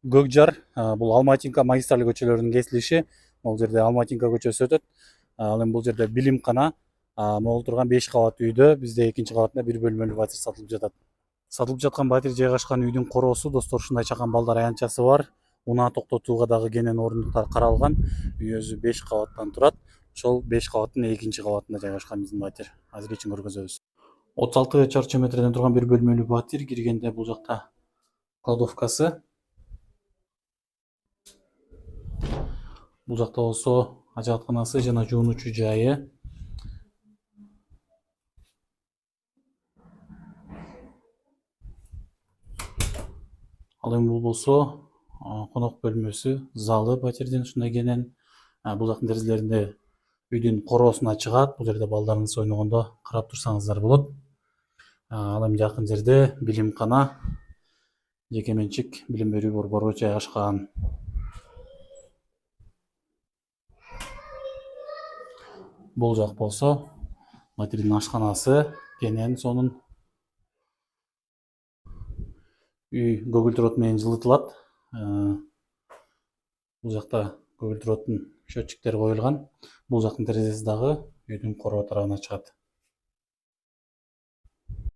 Көкжар, бул Алматинка магистраль көчөлөрүнүн кесилиши. Бул жерде Алматинка көчөсү өтөт. Ал эми бул жерде Билимкана, могул турган 5 кабаттуу үйдө бизде экинчи кабатында 1 бөлмөлүү батир сатылып жатат. Сатылып жаткан батир жайгашкан үйдүн короосу, достор, ушундай чакан балдар аянтчасы бар. Унаа токтотууга дагы кенен орундуктар каралган. Үй өзү 5 кабаттан турат. Ошол 5 кабаттын экинчи кабатында жайгашкан биздин батир. Азыр ичин көргөзөбүз. 36 чарчы метрден турган 1 бөлмөлүү батир. Киргенде бул жакта кладовкасы. Бул жакта болсо ажатканасы жана жуунуучу жайы. Ал эми бул болсо конок бөлмөсү, залы батирдин ушундай кенен. Бул жактын терезелеринде үйдүн короосуна чыгат. Бул жерде балдарыңыз ойногондо карап турсаңыздар болот. Ал эми жакын жерде Билимкана, жеке менчик билим берүү борбору жайгашкан. Бул жак болсо батирдин ашканасы, кенен сонун үй көгүлтүр от менен жылытылат. Бул жакта көгүлтүр оттун счетчиктери коюлган. Бул жактын терезеси дагы үйдүн короо тарабына чыгат.